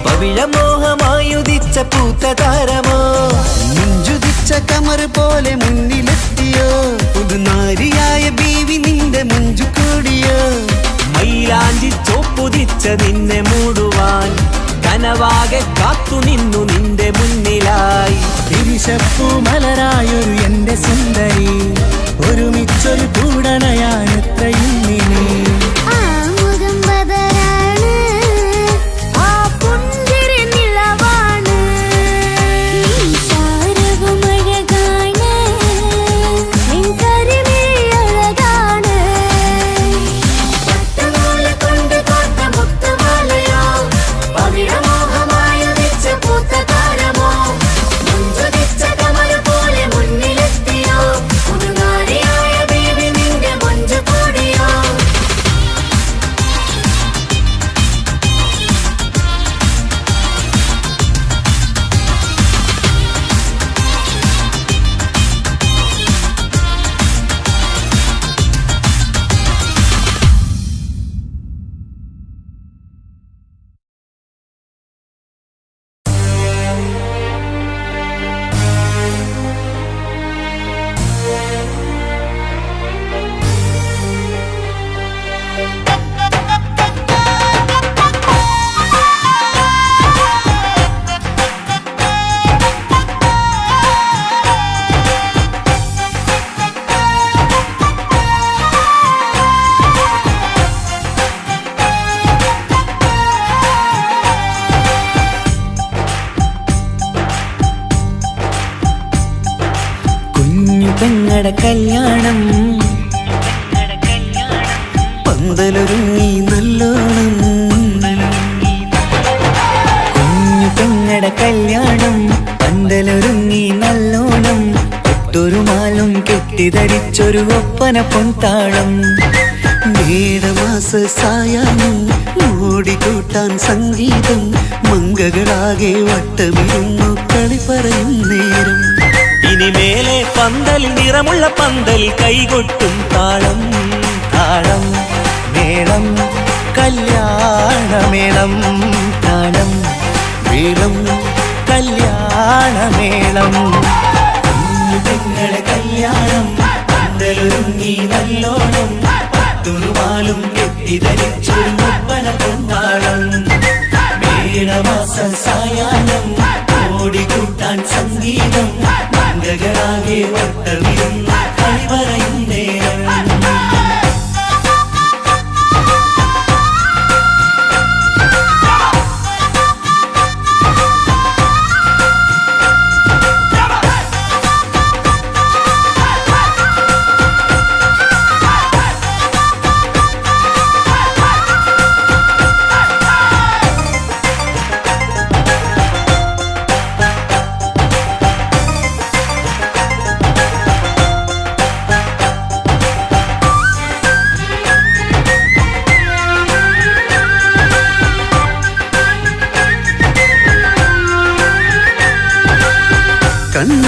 പവിഴമോഹമായുദിച്ച പൂത്ത താരമോ, മുഞ്ചുതിച്ച കമർ പോലെ മുന്നിലെത്തിയോ, പുതുനാരിയായ ബീവി നിന്റെ മുഞ്ചു കൂടിയോ. മൈലാഞ്ചി ചോപ്പുതിച്ച നിന്നെ മൂടുവാൻ കനവാകെ കാത്തു നിന്നു നിന്റെ മുന്നിലായി. തിരിശപ്പൂ മലരായൊരു എന്റെ സുന്ദരി, ഒരുമിച്ചൊരു കൂടണയാൻ എത്രയും നിന്നെ ആ മുഖം ബദരാണ്, ആ പുഞ്ചിരി നിലവാണ്, നീ സാരവും അഴകാണ്, നിൻ കരിമിഴി അഴകാണ്. പട്ടുനൂല് കൊണ്ട് കോർത്ത മുത്തുമാലയോ, പവിഴമോഹമായി ഉദിച്ച പൂത്തതാരമോ, മുഞ്ചുതിച്ച കമർ പോലെ മുന്നിലെത്തിയോ, പെങ്ങടെ കല്യാണം പന്തലൊരുങ്ങി നല്ലോണം കുഞ്ഞു പെങ്ങടെ കല്യാണം പന്തലൊരുങ്ങി നല്ലോണം ഒട്ടൊരു മാലും കെട്ടിധരിച്ചൊരു ഒപ്പന പൊൻതാളം മേടമാസ സായാഹ്നം ഓടിക്കൂട്ടാൻ സംഗീതം മംഗകളാകെ വട്ടമിരുന്നു കളി പറയും നേരം ഇനിമേലെ പന്തൽ നിറമുള്ള പന്തൽ കൈകൊട്ടും താളം താളം മേളം കല്യാണമേളം താളം മേളം കല്യാണമേളം പെങ്ങളെ കല്യാണം പന്തലൊരുങ്ങി നല്ലോണം തുറുമാലും കെട്ടിധരിച്ചൊരു ഒപ്പന പൊൻതാളം മേടമാസ സായാഹ്നം ഓടിക്കൂട്ടാൻ സംഗീതം മംഗകളാകെ വട്ടമിരുന്ന കളി പറയും നേരം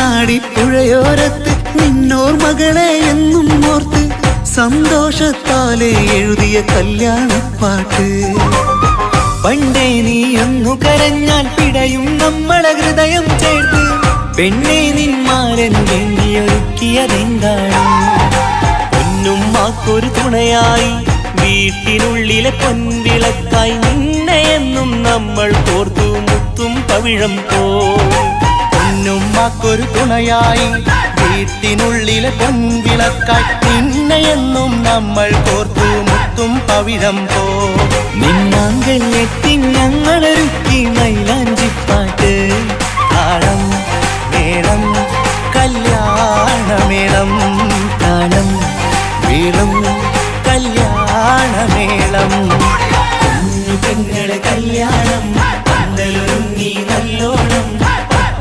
കണ്ണാടിപ്പുഴയോരത്ത് നിന്നോർ മകളെ എന്നും ഓർത്ത് സന്തോഷത്താലെ എഴുതിയ കല്യാണപ്പാട്ട് പണ്ടേ നീ ഒന്നു കരഞ്ഞാൽ പിടയും നമ്മളെ ഹൃദയം ചേർത്ത് പെണ്ണെ നിന്മാരൻ വേണ്ടിയൊരുക്കിയതെന്താണ് പൊന്നുമ്മാക്കൊരു തുണയായി വീട്ടിനുള്ളിലെ പൊൻവിളക്കായി നിന്നെ എന്നും നമ്മൾ കോർത്തു മുത്തും പവിഴം പോ പൊന്നുമ്മാക്കൊരു തുണയായി വീട്ടിനുള്ളിലെ പൊൻവിളക്കായി നിന്നെയെന്നും നമ്മൾ കോർത്തു മുത്തും പവിഴം പോ നിന്നാങ്കല്ലെത്തി ഞങ്ങളൊരുക്കി മൈലാഞ്ചിപ്പാട്ട് താളം മേളം കല്യാണമേളം താളം മേളം കല്യാണമേളം കുഞ്ഞു പെങ്ങളെ കല്യാണം പന്തലൊരുങ്ങി നല്ലോണം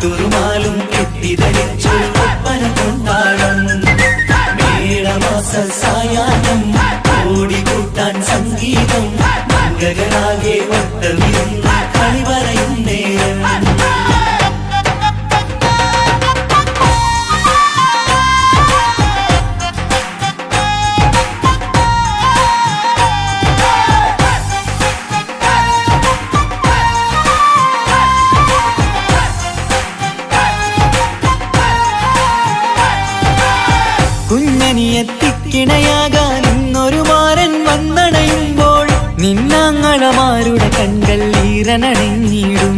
തുറുമാലും കെട്ടിധരിച്ചൊരു ഒപ്പന പൊൻതാളം മേടമാസ സായാഹ്നം ഓടിക്കൂട്ടാൻ സംഗീതം മംഗകളാകെ വട്ടമിരുന്ന കളി പറയും നേരം കുഞ്ഞനിയെത്തിക്കിണയാകാൻ ഇന്നൊരു മാരൻ വന്നണയുമ്പോൾ നിന്നാങ്ങളമാരുടെ കൺകൾ ഈറനണിഞ്ഞിടും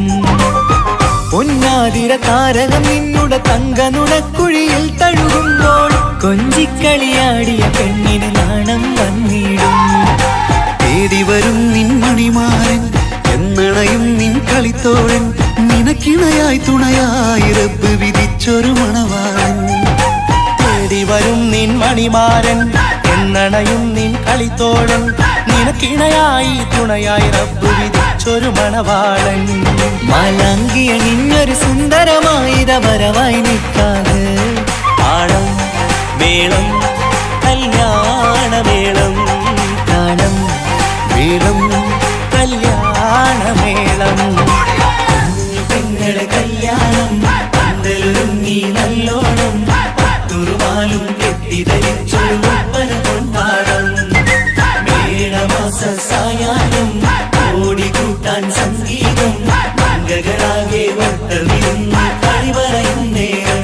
പൊന്നാതിര താരകം നിന്നുടെ തങ്കനുടക്കുഴിയിൽ തഴുകുമ്പോൾ കൊഞ്ചിക്കളിയാടിയ പെണ്ണിന് നാണം വന്നിടും തേടി വരും നിൻ മണിമാരൻ എന്നണയും നിൻ കളിത്തോഴൻ നിനക്കിണയായി തുണയായി റബ്ബ് വിധിച്ചൊരു മണവാളൻ തേടി വരും നിൻ മണിമാരൻ എന്നണയും നിൻ കളിത്തോഴൻ നിനക്കിണയായി തുണയായി റബ്ബ് വിധിച്ചൊരു മണവാളൻ മാലാങ്കിയ നിന്നൊരു സുന്ദരമായിത വരവായി നിൽക്കാതെ താളം മേളം കല്യാണമേളം താളം മേളം കല്യാണമേളം പെങ്ങളെ കല്യാണം പന്തലൊരുങ്ങി നല്ലോണം തുറുമാലും കെട്ടിധരിച്ചൊരു ഒപ്പന പൊൻതാളം മേടമാസ സായാഹ്നം ഓടിക്കൂട്ടാൻ സംഗീതം മംഗകളാകെ വട്ടമിരുന്ന കളി പറയും നേരം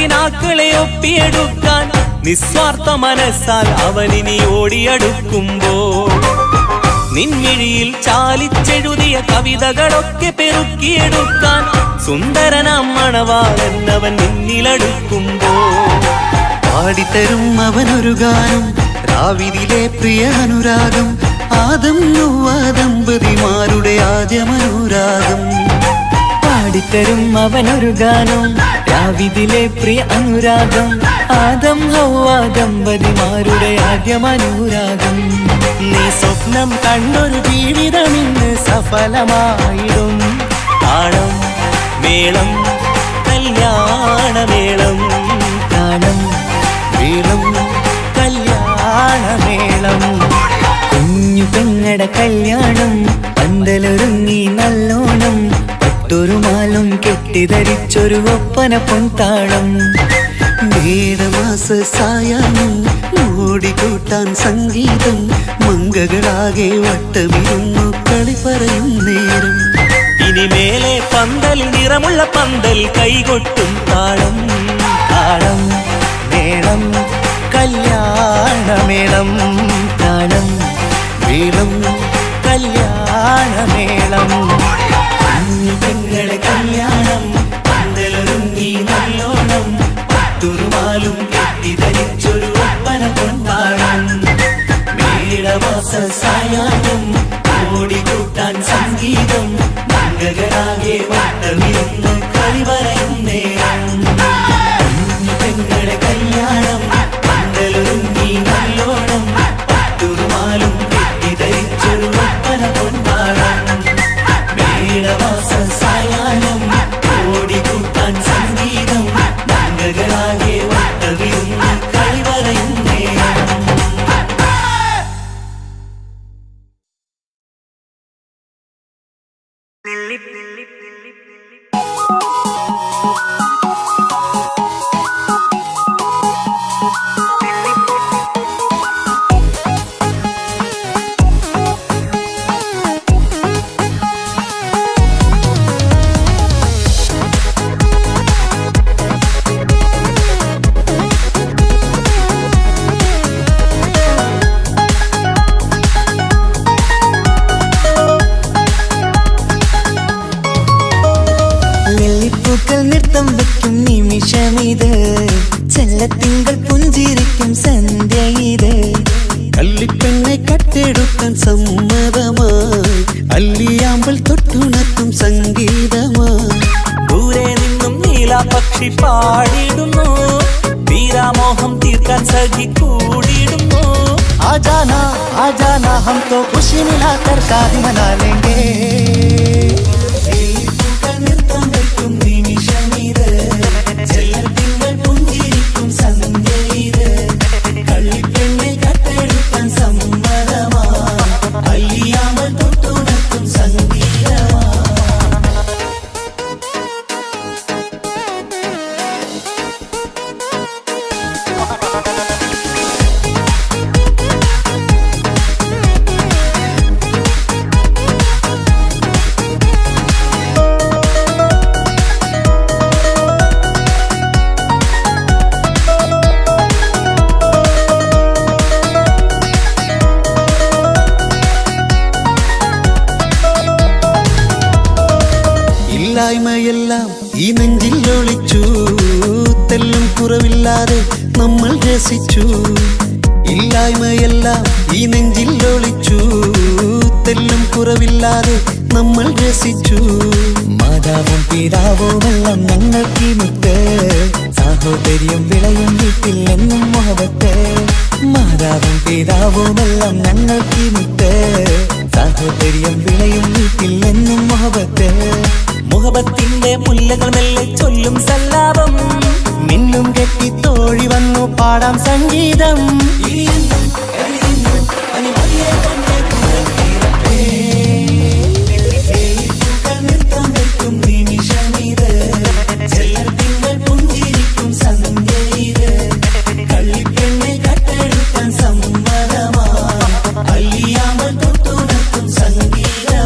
കിനാക്കളെ ഒപ്പിയെടുക്കാൻ നിസ്വാർത്ഥ മനസ്സാൽ അവനിനി ഓടിയടുക്കുമ്പോൾ നിൻമിഴിയിൽ ചാലിച്ചെഴുതിയ കവിതകളൊക്കെ പെറുക്കിയെടുക്കാൻ സുന്ദരനാം മണവാളൻ അവൻ നിന്നിലടുക്കുമ്പോൾ പാടിത്തരും അവനൊരു ഗാനം രാവിലെ പ്രിയ അനുരാഗം ആദം നൊവ്വ ദമ്പതിമാരുടെ ആദ്യമനുരാഗം പാടിത്തരും അവനൊരു ഗാനം രാവിലെ പ്രിയ അനുരാഗം ആദം ഹൗവ ദമ്പതിമാരുടെ ആദ്യമനുരാഗം നീ സ്വപ്നം കണ്ടൊരു ജീവിതം ഇന്ന് സഫലമായിടും താളം മേളം കല്യാണമേളം താളം മേളം കല്യാണമേളം കുഞ്ഞു പെങ്ങടെ കല്യാണം പന്തലൊരുങ്ങി നല്ലോണം പട്ടൊരു മാലും കെട്ടിധരിച്ചൊരു ഒപ്പന പൊൻതാളം മേടമാസ സായാഹ്നം ഓടിക്കൂട്ടാൻ സംഗീതം മംഗകളാകെ വട്ടമിരുന്നു കളി പറയും നേരം ഇനിമേലെ പന്തൽ നിറമുള്ള പന്തൽ കൈകൊട്ടും താളം താളം മേളം കല്യാണമേളം താളം മേളം കല്യാണമേളം പെങ്ങളെ കല്യാണം പന്തലൊരുങ്ങി നല്ലോണം പട്ടുറുമാലും കെട്ടിധരിച്ചൊരു ഒപ്പന കൊണ്ടാടം മേടമാസ സായാഹ്നം ഓടിക്കൂട്ടാൻ സംഗീതം മംഗകളാകെ വട്ടമിരുന്ന് കളി പറയും നേരം പെങ്ങളെ കല്യാണം പന്തലൊരുങ്ങി നല്ലോണം പട്ടുറുമാലും കെട്ടിധരിച്ചൊരു ഒപ്പന കൊണ്ടാടം മേടമാസ സായാഹ്നം ഓടിക്കൂട്ടാൻ സംഗീതം മംഗകളാകെ വട്ടമിരുന്ന് കളി പറയും നേരം നെല്ലിപ്പൂക്കൾ നൃത്തം വെക്കും നിമിഷമിത് ചെല്ലത്തിങ്കൾ പുഞ്ചിരിക്കും സന്ധ്യ ഇത് കള്ളിപ്പെണ്ണെ കട്ടെടുക്കാൻ സമ്മതമായി അല്ലിയാമ്പൽ തൊട്ടുണർത്തും സംഗീതമായി ദൂരെ നിന്നും നീലാപക്ഷി പാടിടുന്നു വീരാമോഹം തീർക്കാൻ സഖി കൂടിയിടുന്നു ആജാന ആജാന ഹം തോ ഖുശി മിലാകർ കാതി മനാ ലേംഗേ നൃത്തം വെക്കും നിമിഷമിത് ചെല്ലത്തിങ്കൾ പുഞ്ചിരിക്കും സന്ധ്യ ഇത് കള്ളിപ്പെണ്ണെ കട്ടെടുക്കാൻ സമ്മതമായി അല്ലിയാമ്പൽ തൊട്ടുണർത്തും സംഗീതമായി ഇല്ലായ്മയെല്ലാം ഈ നെഞ്ചിൽ ഒളിച്ചു തെല്ലും കുറവില്ലാതെ നമ്മൾ രസിച്ചു ഇല്ലായ്മയെല്ലാം ഈ നെഞ്ചിൽ ഒളിച്ചു തെല്ലും കുറവില്ലാതെ നമ്മൾ രസിച്ചു മാതാവും പിതാവുമെല്ലാം ഞങ്ങൾക്ക് മുത്ത് സാഹോദര്യം വിളയും വീട്ടിൽ എന്നും മുഹബത്ത് മാതാവും പിതാവുമെല്ലാം ഞങ്ങൾക്ക് മുത്ത് സാഹോദര്യം വിളയും വീട്ടിൽ എന്നും മുഹബത്ത് മുഹബത്തിന്റെ മുല്ലകൾ മെല്ലെ ചൊല്ലും സല്ലാപം മിന്നും കെട്ടി തോഴി വന്നു പാടാം സംഗീതം നൃത്തം വെക്കും നിമിഷമിത് ചെല്ലത്തിങ്കൾ പുഞ്ചിരിക്കും സന്ധ്യ ഇത് കള്ളിപ്പെണ്ണെ കട്ടെടുക്കാൻ സമ്മതമായി അല്ലിയാമ്പൽ തൊട്ടുണർത്തും സംഗീതമായി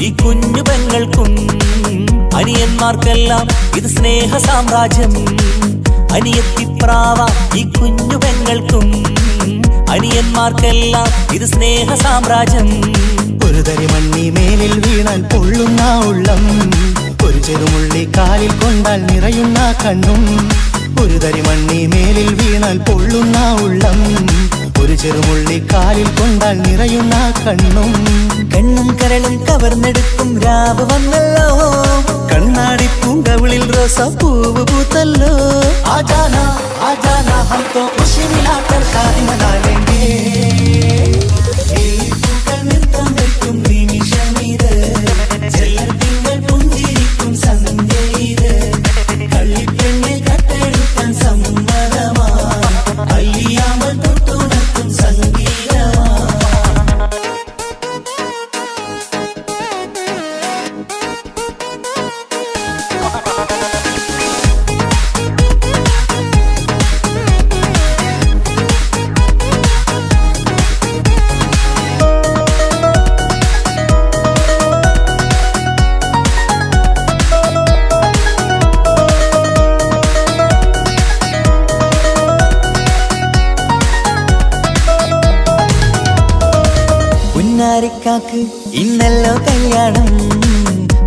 ഈ കുഞ്ഞു പെങ്ങൾക്കും അനിയന്മാർക്കെല്ലാം ഇത് സ്നേഹ സാമ്രാജ്യം. അനിയത്തിപ്രാവ ഈ കുഞ്ഞു പെങ്ങൾക്കും അനിയന്മാർക്കെല്ലാം ഇത് സ്നേഹ സാമ്രാജ്യം. ഒരു തരി മണ്ണി മേലിൽ വീണാൽ പൊള്ളുന്ന ഉള്ളം, ഒരു ചെറുമുള്ളി കാലിൽ കൊണ്ടാൽ നിറയുന്ന കണ്ണും. ഒരു തരി മണ്ണി മേലിൽ വീണാൽ പൊള്ളുന്ന ഉള്ളം, ഒരു ചെറുമുള്ളി കാലിൽ കൊണ്ടാൽ നിറയുന്ന കണ്ണും. കണ്ണും കരളും കവർന്നെടുക്കും രാവ് വന്നല്ലോ, കണ്ണാടി പൂങ്കവിളിൽ റോസാപ്പൂവ് പൂത്തല്ലോ. ആജാനാ ആജാനാ ഹം തോ ഖുശി മിലാകർ ഷാദി മനാ ലേംഗേ. നൃത്തം വെക്കും നിമിഷമിത്, ചെല്ലത്തിങ്കൾ പുഞ്ചിരിക്കും സന്ധ്യ ഇത്. കള്ളിപ്പെണ്ണെ കട്ടെടുക്കാൻ സമ്മതമാ, അല്ലിയാമ്പൽ തൊട്ടുണർത്തും സംഗീതമാ. പുന്നാരിക്കാക്ക് ഇന്നല്ലോ കല്യാണം,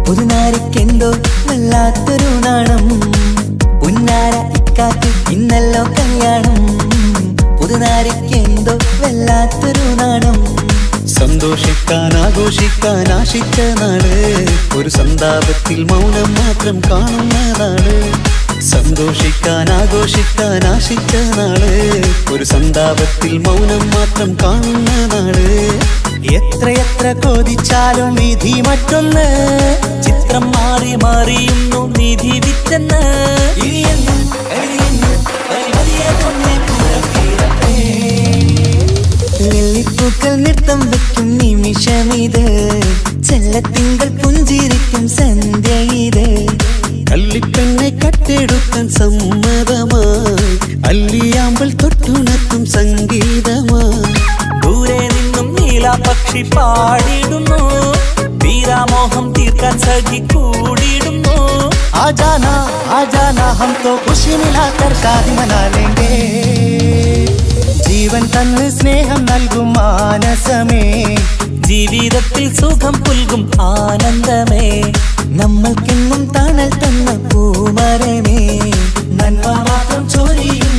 പുതുനാരിക്കെന്തോ വല്ലാത്തൊരു നാണം. പുന്നാര ഇക്കാക്ക് ഇന്നല്ലോ കല്യാണം, പുതുനാരിക്കെന്തോ വല്ലാത്തൊരു നാണം. സന്തോഷിക്കാൻ ആഘോഷിക്കാൻ ആശിച്ച നാള്, ഒരു സന്താപത്തിൽ മൗനം മാത്രം കാണുന്ന നാള്. സന്തോഷിക്കാൻ ആഘോഷിക്കാൻ ആശിച്ച നാള്, ഒരു സന്താപത്തിൽ മൗനം മാത്രം കാണുന്ന നാള്. എത്രയെത്ര കൊതിച്ചാലും വിധി മറ്റൊന്ന്, ചിത്രം മാറി മാറിയുന്നു നിധി വിറ്റെന്ന്. ലില്ലിപ്പൂക്കൾ നൃത്തം വെക്കും നിമിഷമിത്, ചെല്ലത്തിങ്കൾ പുഞ്ചിരിക്കും സന്ധ്യ ഇത്. കള്ളിപ്പെണ്ണെ കട്ടെടുക്കാൻ സമ്മതമായി, അല്ലിയാമ്പൽ തൊട്ടുണർത്തും സംഗീതമായി. ദൂരെ നിന്നും നീലാപക്ഷി പാടിടുന്നു, തീരാമോഹം തീർക്കാൻ സഖി കൂടിയിടുന്നു. ആജാനാ ആജാനാ ഹം തോ ഖുശി മിലാകർ ഷാദി മനാ ലേംഗേ. ജീവൻ തന്ന് സ്നേഹം നൽകും മാനസമേ, ജീവിതത്തിൽ സുഖം പുൽകും ആനന്ദമേ. നമ്മൾക്കെന്നും തണൽ തന്ന പൂമരമേ, നന്മ മാത്രം ചൊരിയും